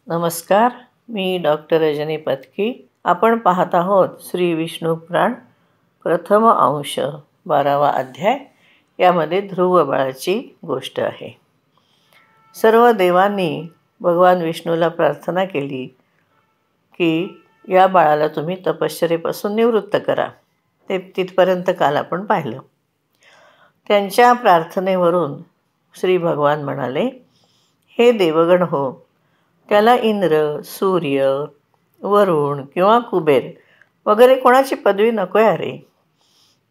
नमस्कार. मी डॉक्टर रजनी पत्की. आपण पाहत आहोत श्री विष्णू पुराण प्रथम अंश 12वा अध्याय. यामध्ये ध्रुव बाळाची गोष्ट आहे. सर्व देवांनी भगवान विष्णूला प्रार्थना केली की या बाळाला तुम्ही तपश्चर्येपासून निवृत्त करा. ते तिथपर्यंत काल आपण पाहिलं. त्यांच्या प्रार्थनेवरून श्री भगवान म्हणाले, हे देवगण हो, त्याला इंद्र, सूर्य, वरुण किंवा कुबेर वगैरे कोणाची पदवी नको आहे रे.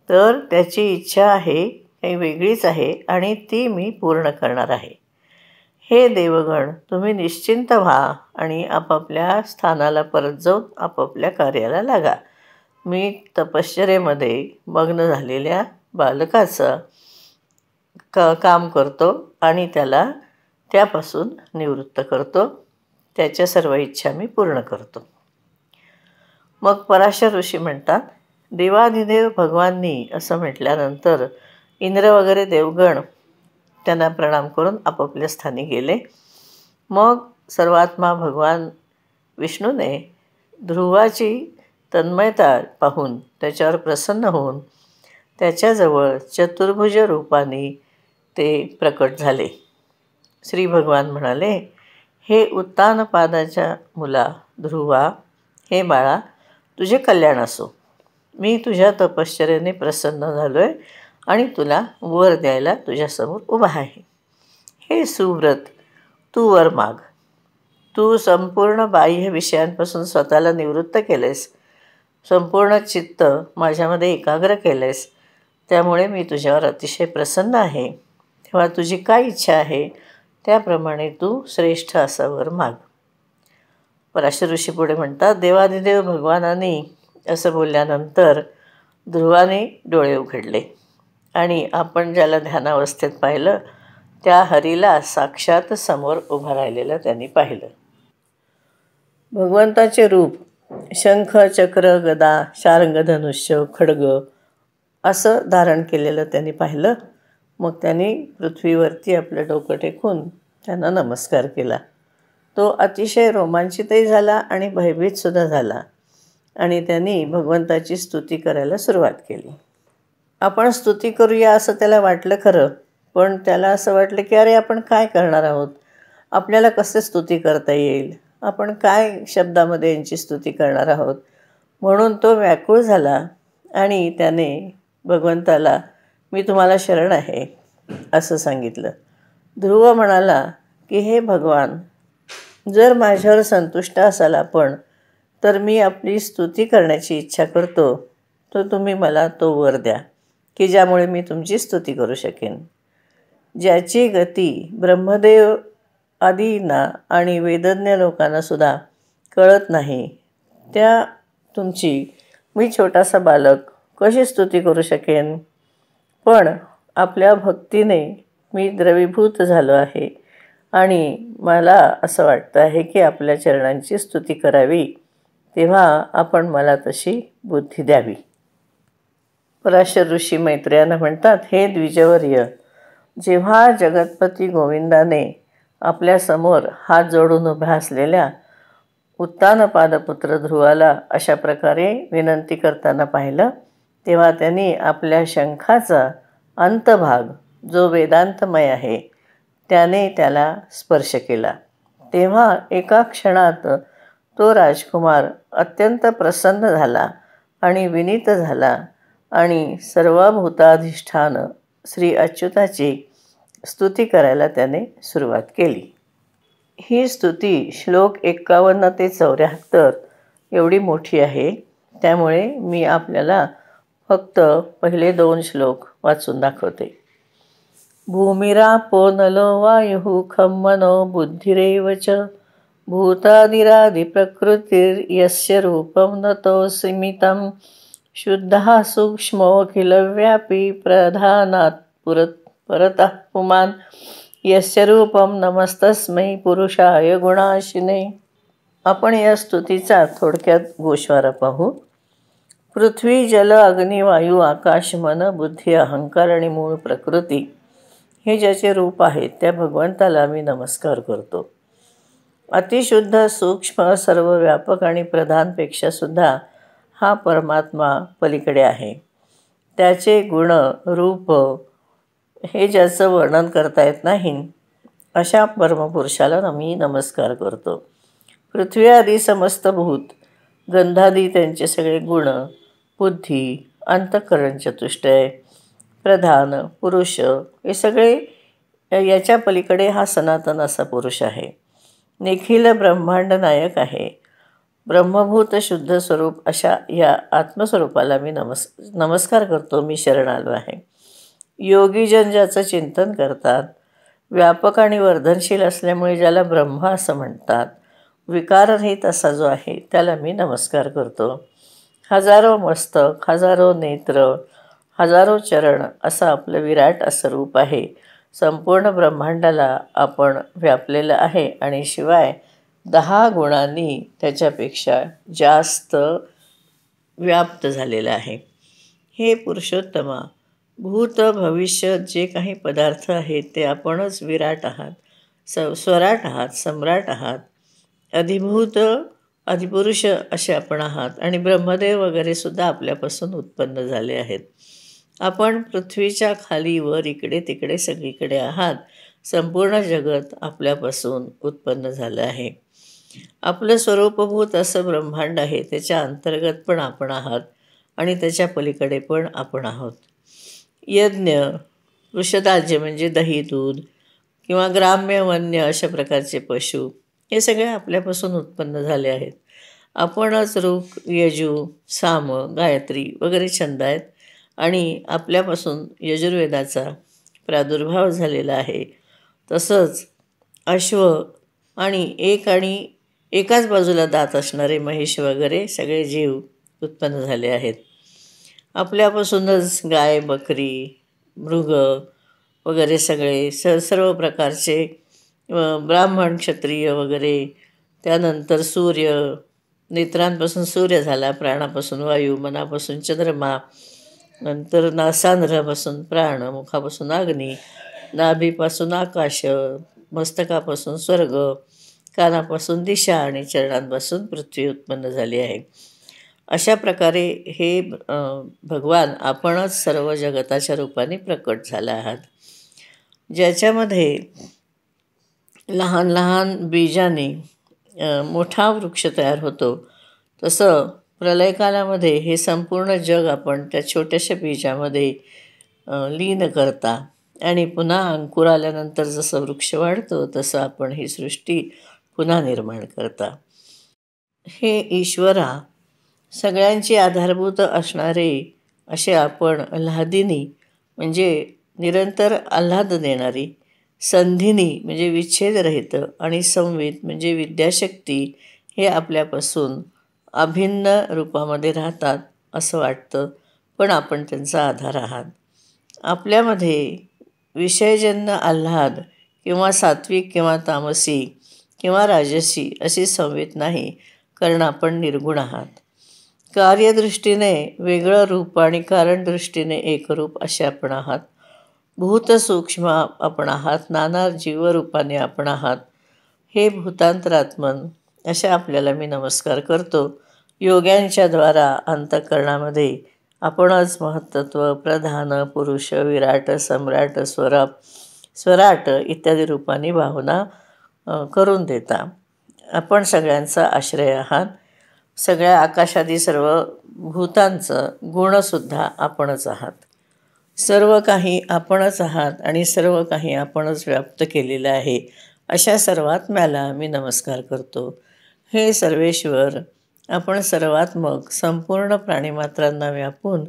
तर त्याची इच्छा आहे काही वेगळीच आहे आणि ती मी पूर्ण करणार आहे. हे देवगण, तुम्ही निश्चिंत व्हा आणि आपापल्या स्थानाला परत जाऊन आपापल्या कार्याला लागा. मी तपश्चर्येमध्ये मग्न झालेल्या बालकाचं काम करतो आणि त्याला त्यापासून निवृत्त करतो. त्याच्या सर्व इच्छा मी पूर्ण करतो. मग पराशर ऋषी म्हणतात, देवाधिदेव भगवाननी असं म्हटल्यानंतर इंद्र वगैरे देवगण त्यांना प्रणाम करून आपापल्या स्थानी गेले. मग सर्वात्मा भगवान विष्णूने ध्रुवाची तन्मयता पाहून त्याच्यावर प्रसन्न होऊन त्याच्याजवळ चतुर्भुज रूपाने ते प्रकट झाले. श्री भगवान म्हणाले, हे उत्तानपादाच्या मुला ध्रुवा, हे बाळा, तुझे कल्याण असो. मी तुझ्या तपश्चर्येने प्रसन्न झालो आहे आणि तुला वर द्यायला तुझ्यासमोर उभा आहे. हे सुव्रत, तू वर माग. तू संपूर्ण बाह्य विषयांपासून स्वतःला निवृत्त केलेस, संपूर्ण चित्त माझ्यामध्ये एकाग्र केलेस, त्यामुळे मी तुझ्यावर अतिशय प्रसन्न आहे. तेव्हा तुझी काय इच्छा आहे त्याप्रमाणे तू श्रेष्ठ असा वर माग. पराशर ऋषी पुढे म्हणतात, देवाधिदेव भगवानाने असं बोलल्यानंतर ध्रुवाने डोळे उघडले आणि आपण ज्याला ध्यानावस्थेत पाहिलं त्या हरीला साक्षात समोर उभं राहिलेलं त्यांनी पाहिलं. भगवंताचे रूप शंख, चक्र, गदा, शार्ंग, धनुष्य, खड्ग असं धारण केलेलं त्यांनी पाहिलं. मग त्यांनी पृथ्वीवरती आपलं डोकं टेकून त्यांना नमस्कार केला. तो अतिशय रोमांचितही झाला आणि भयभीतसुद्धा झाला आणि त्यांनी भगवंताची स्तुती करायला सुरुवात केली. आपण स्तुती करूया असं त्याला वाटलं खरं, पण त्याला असं वाटलं की अरे आपण काय करणार आहोत, आपल्याला कसं स्तुती करता येईल, आपण काय शब्दामध्ये यांची स्तुती करणार आहोत. म्हणून तो व्याकुळ झाला आणि त्याने भगवंताला मी तुम्हाला शरण आहे असं सांगितलं. ध्रुव म्हणाला की हे भगवान, जर माझ्यावर संतुष्ट असाल आपण तर मी आपली स्तुती करण्याची इच्छा करतो, तर तुम्ही मला तो वर द्या की ज्यामुळे मी तुमची स्तुती करू शकेन. ज्याची गती ब्रह्मदेव आदींना आणि वेदज्ञ लोकांनासुद्धा कळत नाही, त्या तुमची मी छोटासा बालक कशी स्तुती करू शकेन. पण आपल्या भक्तीने मी द्रवीभूत झालो आहे आणि मला असं वाटतं आहे की आपल्या चरणांची स्तुती करावी, तेव्हा आपण मला तशी बुद्धी द्यावी. पराशर ऋषी मैत्रेयानं म्हणतात, हे द्विजवर्य, जेव्हा जगतपती गोविंदाने आपल्यासमोर हात जोडून उभ्या असलेल्या उत्तानपादपुत्र ध्रुवाला अशा प्रकारे विनंती करताना पाहिलं, तेव्हा त्यांनी आपल्या शंखाचा अंतभाग जो वेदांतमय आहे त्याने त्याला स्पर्श केला. तेव्हा एका क्षणात तो राजकुमार अत्यंत प्रसन्न झाला आणि विनीत झाला आणि सर्वभूताधिष्ठान श्री अच्युताची स्तुती करायला त्याने सुरुवात केली. ही स्तुती श्लोक 51 ते 74 एवढी मोठी आहे, त्यामुळे मी आपल्याला फक्त पहिले 2 श्लोक वाचून दाखवते. भूमिरापो नलो वायुः खं मनो बुद्धिरेव च भूतादिरादिप्रकृतिर्यस्य रूपं नतोऽस्मितं शुद्धः सूक्ष्मोऽखिलव्यापी प्रधानात् परतः पुमान् यस्य रूपं नमस्तस्मै पुरुषाय गुणाशिने. आपण या स्तुतीचा थोडक्यात गोषवारा पाहू. पृथ्वी, जल, अग्नी, वायू, आकाश, मन, बुद्धी, अहंकार आणि मूळ प्रकृती हे ज्याचे रूप आहे त्या भगवंताला मी नमस्कार करतो. अतिशुद्ध, सूक्ष्म, सर्वव्यापक आणि प्रधानपेक्षासुद्धा हा परमात्मा पलीकडे आहे. त्याचे गुण, रूप हे ज्याचं वर्णन करता येत नाही, अशा परमपुरुषाला मी नमस्कार करतो. पृथ्वी आदी समस्त भूत, गंधादी त्यांचे सगळे गुण, बुद्धी, अंतःकरण चतुष्टय, प्रधान, पुरुष हे सगळे याच्या पलीकडे हा सनातन असा पुरुष आहे. निखिल ब्रह्मांड नायक आहे. ब्रह्मभूत शुद्ध स्वरूप अशा या आत्मस्वरूपाला मी नमस्कार करतो. मी शरण आलो आहे. योगीजन ज्याचं चिंतन करतात, व्यापक आणि वर्धनशील असल्यामुळे ज्याला ब्रह्म असं म्हणतात, विकाररहित असा जो आहे त्याला मी नमस्कार करतो. हजारो मस्तक, हजारो नेत्र, हजारो चरण असं आपलं विराट असं रूप आहे. संपूर्ण ब्रह्मांडाला आपण व्यापलेलं आहे आणि शिवाय 10 गुणांनी त्याच्यापेक्षा जास्त व्याप्त झालेलं आहे. हे पुरुषोत्तमा, भूत भविष्य जे काही पदार्थ आहेत ते आपणच विराट आहात, स्वराट आहात, सम्राट आहात, अधिभूत, अधिपुरुष असे आपण आहात आणि ब्रह्मदेव वगैरेसुद्धा आपल्यापासून उत्पन्न झाले आहेत. आपण पृथ्वीच्या खाली वर इकडे तिकडे सगळीकडे आहात. संपूर्ण जगत आपल्यापासून उत्पन्न झालं आहे. आपलं स्वरूपभूत असं ब्रह्मांड आहे, त्याच्या अंतर्गत पण आपण आहात आणि त्याच्या पलीकडे पण आपण आहोत. यज्ञ, वृषदाज्य म्हणजे दही दूध किंवा ग्राम्य वन्य अशा प्रकारचे पशु हे सगळे आपल्यापासून उत्पन्न झाले आहेत. आपणच ऋक, यजू, साम, गायत्री वगैरे छंद आहेत आणि आपल्यापासून यजुर्वेदाचा प्रादुर्भाव झालेला आहे. तसंच अश्व आणि एकाच बाजूला दात असणारे महिष वगैरे सगळे जीव उत्पन्न झाले आहेत. आपल्यापासूनच गाय, बकरी, मृग वगैरे सगळे सर्व प्रकारचे ब्राह्मण, क्षत्रिय वगैरे, त्यानंतर सूर्य, नेत्रांपासून सूर्य झाला, प्राणापासून वायू, मनापासून चंद्रमा, नंतर नासांध्रापासून प्राण, मुखापासून अग्नी, नाभीपासून आकाश, मस्तकापासून स्वर्ग, कानापासून दिशा आणि चरणांपासून पृथ्वी उत्पन्न झाली आहे. अशा प्रकारे हे भगवान आपणच सर्व जगताच्या रूपाने प्रकट झाला आहात. ज्याच्यामध्ये लहान लहान बीजाने मोठा वृक्ष तयार होतो, तसं प्रलयकालामध्ये हे संपूर्ण जग आपण त्या छोट्याशा बीजामध्ये लीन करता आणि पुन्हा अंकुर आल्यानंतर जसं वृक्ष वाढतो तसं आपण ही सृष्टी पुन्हा निर्माण करता. हे ईश्वरा, सगळ्यांची आधारभूत असणारे असे आपण आल्हादिनी म्हणजे निरंतर आल्हाद देणारी, संधिनी म्हणजे विच्छेदरहित आणि संवित म्हणजे विद्याशक्ती हे आपल्यापासून अभिन्न रूपामध्ये राहतात असं वाटतं, पण आपण त्यांचा आधार आहात. आपल्यामध्ये विषयजन्य आल्हाद किंवा सात्विक किंवा तामसी किंवा राजसी अशी संवित नाही, कारण आपण निर्गुण आहात. कार्यदृष्टीने वेगळं रूप आणि कारणदृष्टीने एकरूप असे आपण आहात. भूतसूक्ष्म आपण आहात, नाना जीवरूपाने आपण आहात. हे भूतांतरात्मन अशा आपल्याला मी नमस्कार करतो. योग्यांच्या द्वारा अंतःकरणामध्ये आपणच महत्त्व, प्रधान, पुरुष, विराट, सम्राट, स्वराट इत्यादी रूपाने भावना करून देता. आपण सगळ्यांचा आश्रय आहात. सगळ्या आकाशादी सर्व भूतांचं गुणसुद्धा आपणच आहात. सर्व काही आपणच आहात आणि सर्व काही आपणच व्याप्त केलेलं आहे. अशा सर्वात्म्याला मी नमस्कार करतो. हे सर्वेश्वर, आपण सर्वात्मक संपूर्ण प्राणीमात्रांना व्यापून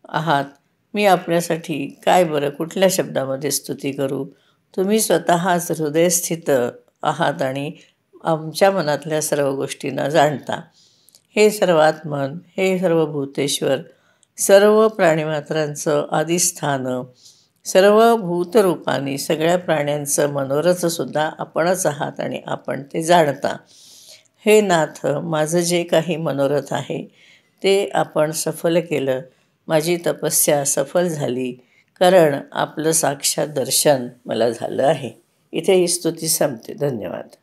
आहात. मी आपल्यासाठी काय बरं कुठल्या शब्दामध्ये स्तुती करू. तुम्ही स्वतःच हृदयस्थित आहात आणि आमच्या मनातल्या सर्व गोष्टींना जाणता. हे सर्वात्मन, हे सर्व भूतेश्वर, सर्व प्राणीमात्रांचं आदिस्थान, सर्व भूतरूपाने सगळ्या प्राण्यांचं मनोरथसुद्धा आपणच आहात आणि आपण ते जाणता. हे नाथ, माझं जे काही मनोरथ आहे ते आपण सफल केलं. माझी तपस्या सफल झाली, कारण आपलं साक्षात दर्शन मला झालं आहे. इथे ही स्तुती संपते. धन्यवाद.